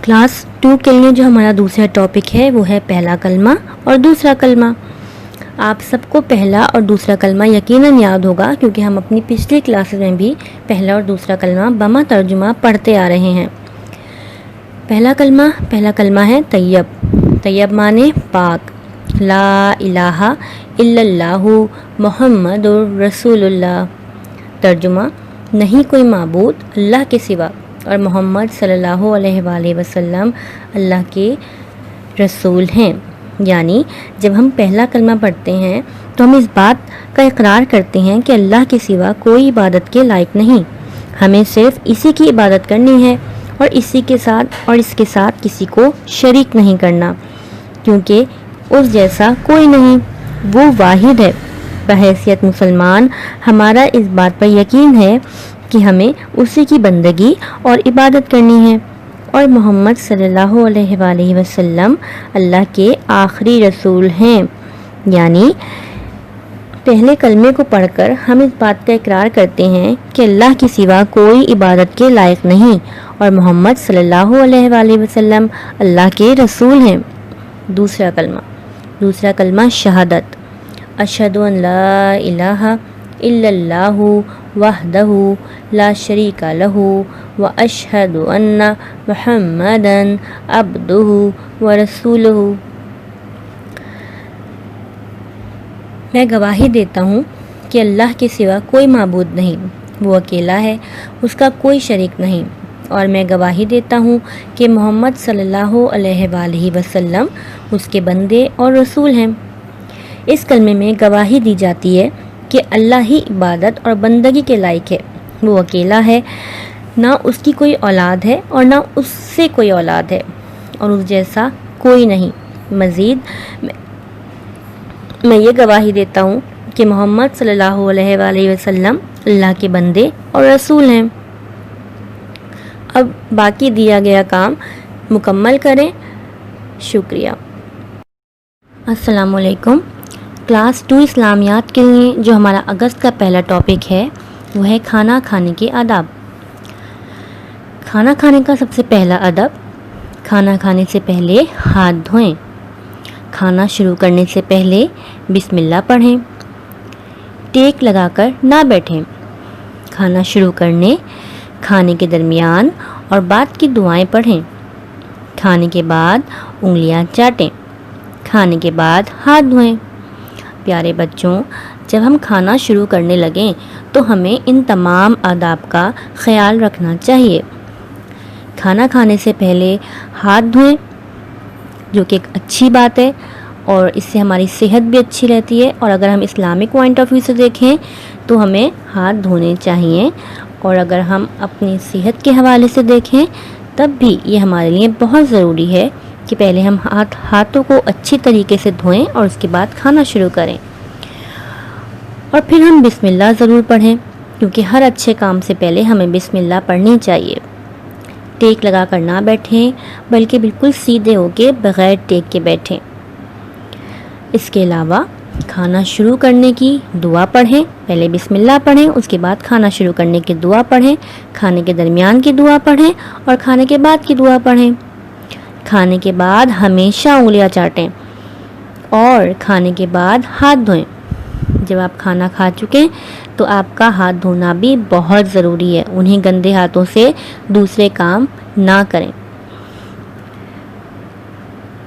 Class 2 के लिए जो हमारा दूसरा टॉपिक है वो है पहला कलमा और दूसरा कलमा। आप सबको पहला और दूसरा कलमा यकीनन याद होगा, क्योंकि हम अपनी पिछली क्लासेस में भी पहला और दूसरा कलमा बमा तर्जुमा पढ़ते आ रहे हैं। पहला कलमा है तैयब। तैयब माने पाक। ला इलाहा इल्लल्लाहु मुहम्मदुर रसूलुल्लाह। तर्जुमा, नहीं कोई माबूद अल्लाह के सिवा और मोहम्मद सल्लल्लाहु अलैहि वसल्लम अल्लाह के रसूल हैं। यानी जब हम पहला कलमा पढ़ते हैं तो हम इस बात का इकरार करते हैं कि अल्लाह के सिवा कोई इबादत के लायक नहीं, हमें सिर्फ इसी की इबादत करनी है और इसके साथ किसी को शरीक नहीं करना, क्योंकि उस जैसा कोई नहीं, वो वाहिद है। बहैसियत मुसलमान हमारा इस बात पर यकीन है कि हमें उसी की बंदगी और इबादत करनी है और मोहम्मद सल्लल्लाहु अलैहि वसल्लम अल्लाह के आखिरी रसूल हैं। यानी पहले कलमे को पढ़कर हम इस बात का इकरार करते हैं कि अल्लाह के सिवा कोई इबादत के लायक नहीं और मोहम्मद सल्लल्लाहु अलैहि वसल्लम अल्लाह के रसूल हैं। दूसरा कलमा शहादत। अशहदु अन ला इलाहा इल्लल्लाहु वहदहु ला शरीका लहु व अशहदु अन्ना मुहम्मदन अब्दुहु व रसूलुहु। मैं गवाही देता हूँ कि अल्लाह के सिवा कोई माबूद नहीं, वो अकेला है, उसका कोई शरीक नहीं, और मैं गवाही देता हूँ कि मोहम्मद सल्लल्लाहु अलैहि वसल्लम उसके बंदे और रसूल हैं। इस कलमे में गवाही दी जाती है कि अल्लाह ही इबादत और बंदगी के लायक है, वो अकेला है, ना उसकी कोई औलाद है और ना उससे कोई औलाद है और उस जैसा कोई नहीं। मज़ीद मैं ये गवाही देता हूँ कि मोहम्मद सल्लल्लाहु अलैहि वसल्लम अल्लाह के बंदे और रसूल हैं। अब बाकी दिया गया काम मुकम्मल करें। शुक्रिया। अस्सलामु अलैकुम। क्लास 2 इस्लामियात के लिए जो हमारा अगस्त का पहला टॉपिक है वो है खाना खाने के आदाब। खाना खाने का सबसे पहला अदब, खाना खाने से पहले हाथ धोएं। खाना शुरू करने से पहले बिस्मिल्लाह पढ़ें। टेक लगाकर ना बैठें। खाना शुरू करने, खाने के दरमियान और बाद की दुआएं पढ़ें। खाने के बाद उंगलियां चाटें। खाने के बाद हाथ धोएं। प्यारे बच्चों, जब हम खाना शुरू करने लगें तो हमें इन तमाम आदाब का ख्याल रखना चाहिए। खाना खाने से पहले हाथ धोएं, जो कि एक अच्छी बात है और इससे हमारी सेहत भी अच्छी रहती है। और अगर हम इस्लामिक पॉइंट ऑफ व्यू से देखें तो हमें हाथ धोने चाहिए, और अगर हम अपनी सेहत के हवाले से देखें तब भी ये हमारे लिए बहुत ज़रूरी है कि पहले हम हाथों को अच्छी तरीके से धोएं और उसके बाद खाना शुरू करें। और फिर हम बिस्मिल्लाह ज़रूर पढ़ें, क्योंकि हर अच्छे काम से पहले हमें बिस्मिल्लाह पढ़नी चाहिए। टेक लगा कर ना बैठें, बल्कि बिल्कुल सीधे होके बग़ैर टेक के बैठें। इसके अलावा खाना शुरू करने की दुआ पढ़ें। पहले बिस्मिल्लाह पढ़ें, उसके बाद खाना शुरू करने की दुआ पढ़ें। खाने के दरमियान की दुआ पढ़ें और खाने के बाद की दुआ पढ़ें। खाने के बाद हमेशा उंगलियां चाटें और खाने के बाद हाथ धोएं। जब आप खाना खा चुकें तो आपका हाथ धोना भी बहुत ज़रूरी है। उन्हीं गंदे हाथों से दूसरे काम ना करें।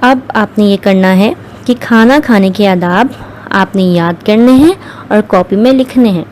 अब आपने ये करना है कि खाना खाने के आदाब आपने याद करने हैं और कॉपी में लिखने हैं।